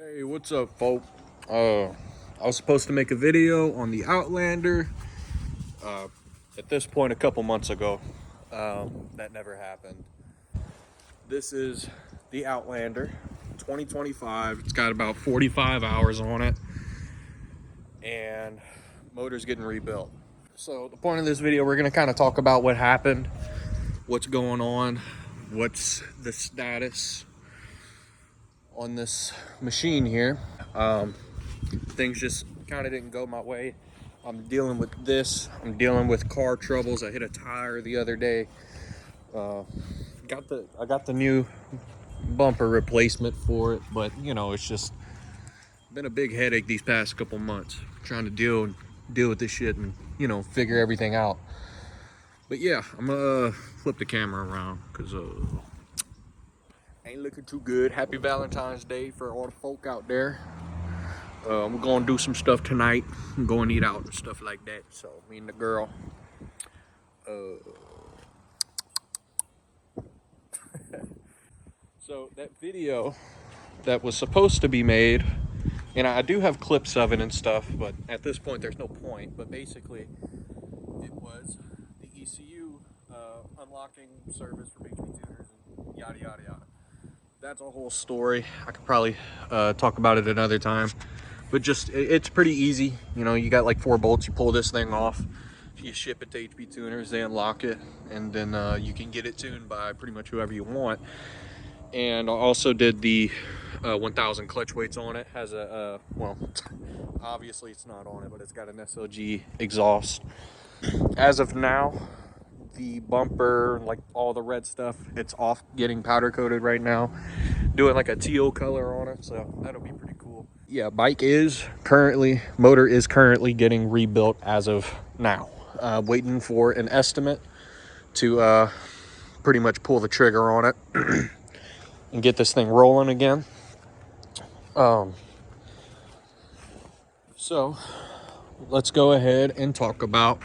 Hey, what's up, folk? I was supposed to make a video on the Outlander at this point a couple months ago. That never happened. This is the Outlander 2025. It's got about 45 hours on it, and motor's getting rebuilt. So the point of this video, we're going to kind of talk about what happened, what's going on, what's the status on this machine here. Things just kind of didn't go my way. I'm dealing with this. I'm dealing with car troubles. I hit a tire the other day. I got the new bumper replacement for it, but you know, it's just been a big headache these past couple months trying to deal with this shit and, you know, figure everything out. But yeah, I'm gonna flip the camera around because ain't looking too good. Happy Valentine's Day for all the folk out there. We're gonna do some stuff tonight. I'm going to eat out and stuff like that. So me and the girl. So that video that was supposed to be made, and I do have clips of it and stuff, but at this point there's no point. But basically, it was the ECU unlocking service for HP tuners and yada yada yada. That's a whole story. I could probably talk about it another time. But just, it's pretty easy. You know, you got like 4 bolts, you pull this thing off, you ship it to HP Tuners, they unlock it, and then you can get it tuned by pretty much whoever you want. And I also did the 1000 clutch weights on it. Has a, well, obviously it's not on it, but it's got an SLG exhaust. As of now, the bumper, like all the red stuff, it's off getting powder coated right now. Doing like a teal color on it, so that'll be pretty cool. Yeah, motor is currently getting rebuilt as of now. Waiting for an estimate to pretty much pull the trigger on it and get this thing rolling again. So let's go ahead and talk about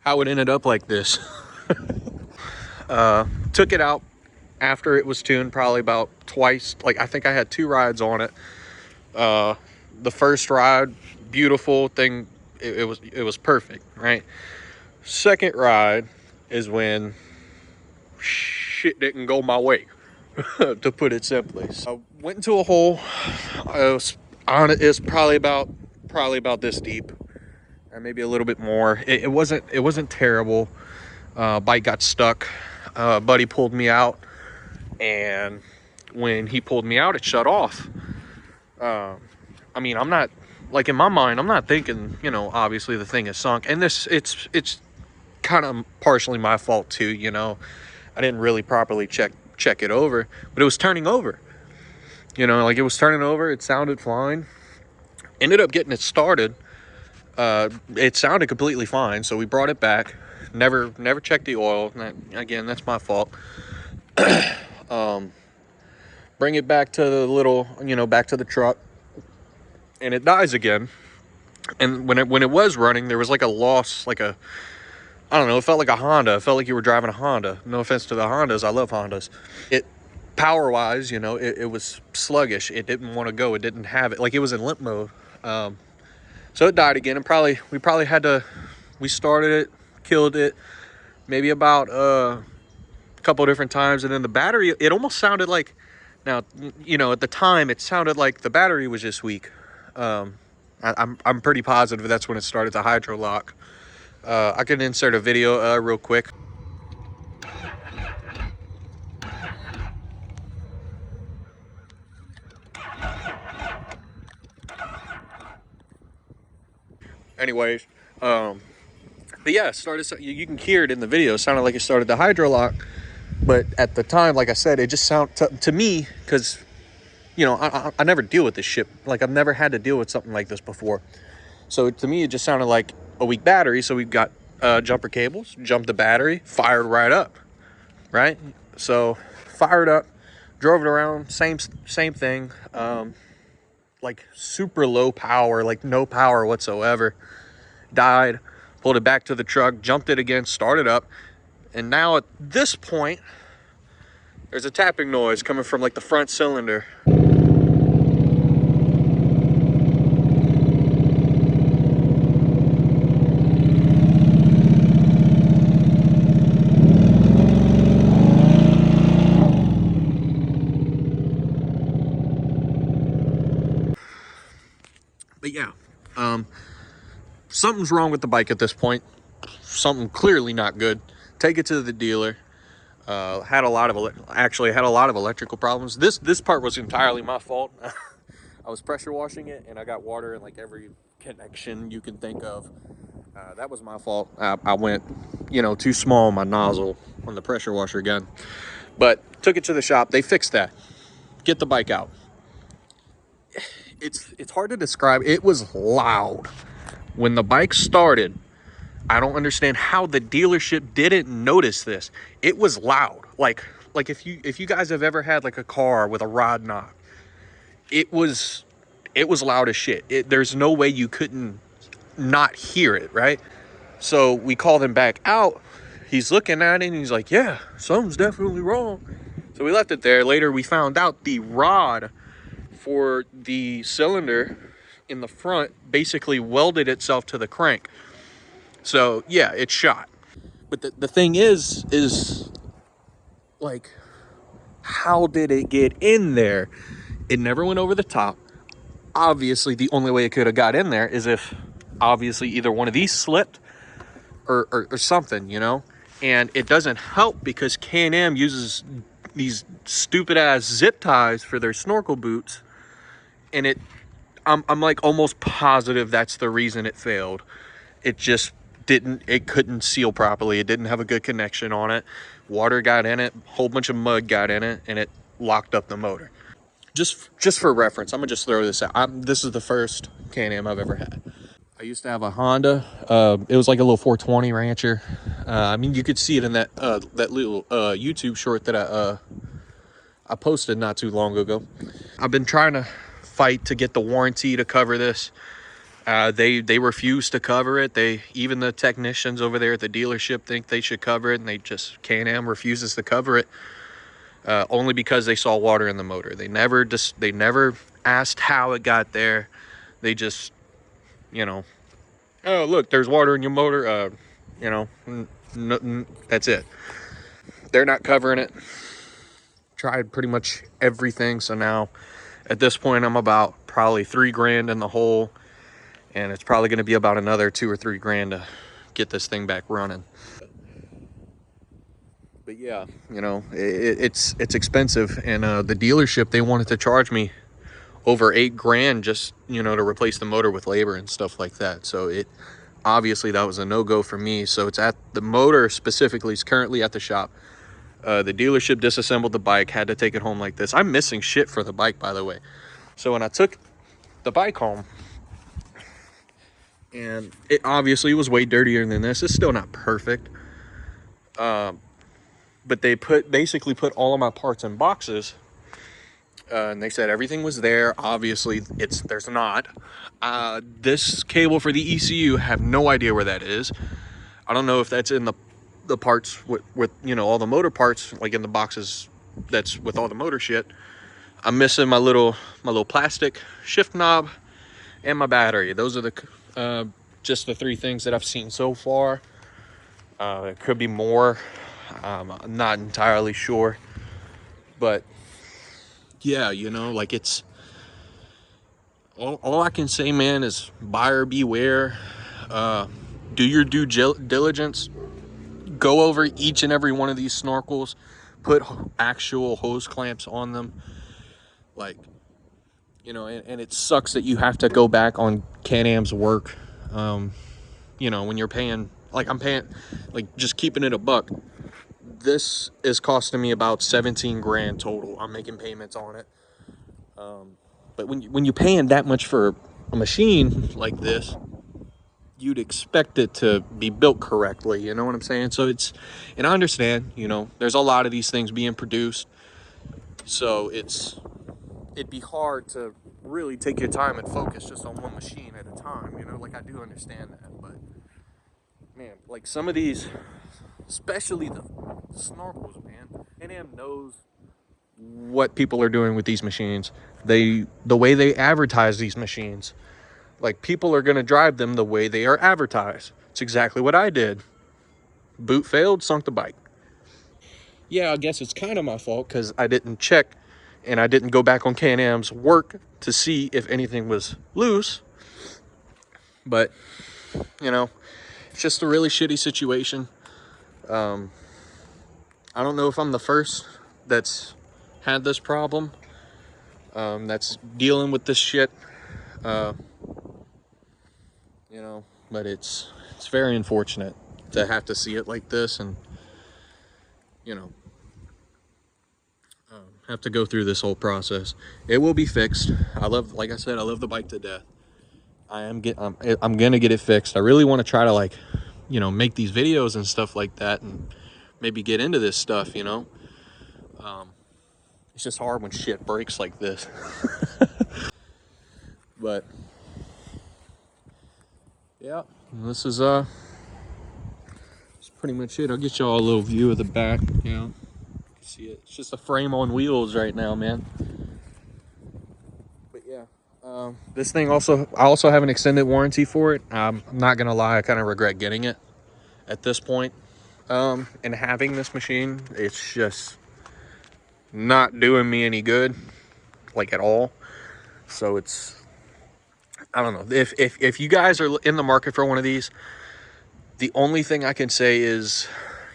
how it ended up like this. Took it out after it was tuned probably about twice. Like, I think I had 2 rides on it. The first ride, beautiful thing, it was perfect, right? Second ride is when shit didn't go my way, to put it simply. So I went into a hole. It's probably about this deep, or maybe a little bit more. It wasn't terrible. Bike got stuck. Buddy pulled me out, and when he pulled me out, it shut off. I mean, I'm not, like, in my mind, I'm not thinking, you know, obviously the thing is sunk, and it's kind of partially my fault too, you know. I didn't really properly check it over, but it was turning over, you know, like it was turning over. It sounded fine. Ended up getting it started. It sounded completely fine, so we brought it back. Never checked the oil. Again, that's my fault. Bring it back to the little, you know, back to the truck, and it dies again. And when it was running, there was like a loss, like a, I don't know, it felt like a Honda. It felt like you were driving a Honda. No offense to the Hondas, I love Hondas. It, power wise, you know, it was sluggish. It didn't want to go. It didn't have it, like it was in limp mode. So it died again, and we probably had to, we started it, killed it, maybe about a couple different times. And then the battery, it almost sounded like, now, you know, at the time it sounded like the battery was just weak. I'm pretty positive that's when it started to hydro lock. I can insert a video real quick. Anyways, but yeah, it started, you can hear it in the video. It sounded like it started to hydro lock. But at the time, like I said, it just sounded to me, because, you know, I never deal with this shit. Like, I've never had to deal with something like this before. So to me, it just sounded like a weak battery. So we've got jumper cables, jumped the battery, fired right up, right? So fired up, drove it around, same thing. Like super low power, like no power whatsoever. Died, pulled it back to the truck, jumped it again, started up. And now at this point, there's a tapping noise coming from like the front cylinder. But yeah, something's wrong with the bike at this point. Something clearly not good. Take it to the dealer. Had a lot of electrical problems. This part was entirely my fault. I was pressure washing it, and I got water in like every connection you can think of. That was my fault. I went, too small on my nozzle on the pressure washer gun. But took it to the shop. They fixed that. Get the bike out. It's hard to describe. It was loud when the bike started. I don't understand how the dealership didn't notice this. It was loud. Like if you guys have ever had like a car with a rod knob, it was loud as shit. There's no way you couldn't not hear it, right? So we called him back out. He's looking at it and he's like, yeah, something's definitely wrong. So we left it there. Later we found out the rod for the cylinder in the front basically welded itself to the crank. So yeah, it's shot. But the thing is like, how did it get in there? It never went over the top. Obviously, the only way it could have got in there is if obviously either one of these slipped or something, And it doesn't help because CanAm uses these stupid ass zip ties for their snorkel boots, and I'm like almost positive that's the reason it failed. It just it couldn't seal properly. It didn't have a good connection on it. Water got in it, a whole bunch of mud got in it, and it locked up the motor. Just for reference, I'm gonna just throw this out. This is the first CanAm I've ever had. I used to have a Honda. It was like a little 420 Rancher. I mean, you could see it in that little YouTube short that I posted not too long ago. I've been trying to fight to get the warranty to cover this. They refuse to cover it. Even the technicians over there at the dealership think they should cover it, and CanAm refuses to cover it. Only because they saw water in the motor. They never asked how it got there. They just, oh look, there's water in your motor. That's it. They're not covering it. Tried pretty much everything. So now, at this point, I'm about probably $3,000 in the hole, and it's probably going to be about another $2,000 or $3,000 to get this thing back running. But yeah, it's expensive, and the dealership, they wanted to charge me over $8,000 just to replace the motor with labor and stuff like that. So obviously that was a no-go for me. So it's at the motor specifically is currently at the shop. The dealership disassembled the bike, had to take it home like this. I'm missing shit for the bike, by the way. So when I took the bike home, and it obviously was way dirtier than this. It's still not perfect. But they basically put all of my parts in boxes, and they said everything was there. Obviously, there's not. This cable for the ECU, have no idea where that is. I don't know if that's in the parts with all the motor parts, like in the boxes that's with all the motor shit. I'm missing my little plastic shift knob and my battery. Those are just the three things that I've seen so far. It could be more. I'm not entirely sure, but yeah, like it's all I can say, man, is buyer beware. Do your due diligence. Go over each and every one of these snorkels. Put actual hose clamps on them. Like, and it sucks that you have to go back on CanAm's work. When you're paying, like I'm paying, like just keeping it a buck. This is costing me about $17,000 total. I'm making payments on it. But when you're paying that much for a machine like this, you'd expect it to be built correctly. You know what I'm saying? So and I understand, there's a lot of these things being produced. So it'd be hard to really take your time and focus just on one machine at a time. Like I do understand that, but man, like some of these, especially the snorkels, man. CanAm knows what people are doing with these machines. The way they advertise these machines, like people are going to drive them the way they are advertised. It's exactly what I did. Boot failed, sunk the bike. Yeah, I guess it's kind of my fault because I didn't check and I didn't go back on CanAm's work to see if anything was loose. But, you know, it's just a really shitty situation. I don't know if I'm the first that's had this problem, that's dealing with this shit, you know, but it's very unfortunate to have to see it like this, and, you know, have to go through this whole process. It will be fixed. Like I said, I love the bike to death. I'm gonna get it fixed. I really want to try to, like, you know, make these videos and stuff like that, and maybe get into this stuff, you know. It's just hard when shit breaks like this. But yeah, this is that's pretty much it. I'll get y'all a little view of the back, you know. You can see it. It's just a frame on wheels right now, man. But yeah, this thing I also have an extended warranty for it. I'm not gonna lie, I kind of regret getting it at this point. And having this machine, it's just not doing me any good, like, at all. So I don't know, if you guys are in the market for one of these, the only thing I can say is,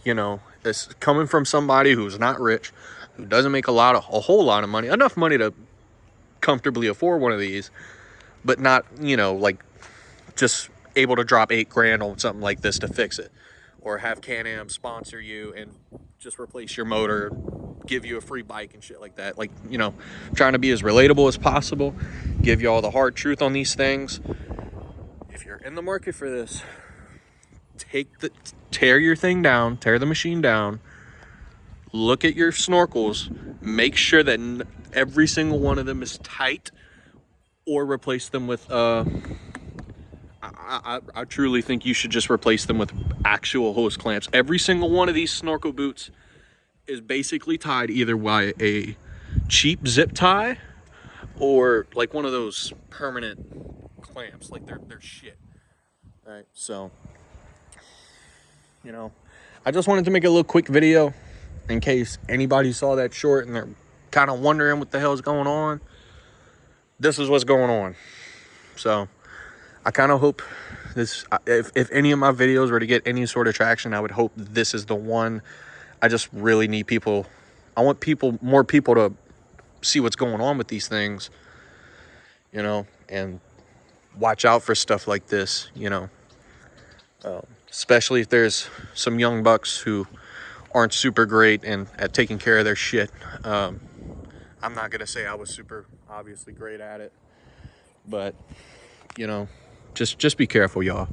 you know, it's coming from somebody who's not rich, who doesn't make a whole lot of money, enough money to comfortably afford one of these, but not, you know, like, just able to drop $8 grand on something like this to fix it, or have CanAm sponsor you and just replace your motor, give you a free bike and shit like that. Like, you know, trying to be as relatable as possible, give you all the hard truth on these things. If you're in the market for this, tear your thing down, tear the machine down, look at your snorkels, make sure that every single one of them is tight, or replace them with I truly think you should just replace them with actual hose clamps. Every single one of these snorkel boots is basically tied either by a cheap zip tie or like one of those permanent clamps. Like, they're shit. All right, so, you know, I just wanted to make a little quick video in case anybody saw that short and they're kind of wondering what the hell's going on. This is what's going on. So I kind of hope this, if any of my videos were to get any sort of traction, I would hope this is the one. I just really need people. I want more people to see what's going on with these things, you know, and watch out for stuff like this, you know, especially if there's some young bucks who aren't super great and at taking care of their shit. I'm not gonna say I was super obviously great at it, but, you know, just be careful, y'all.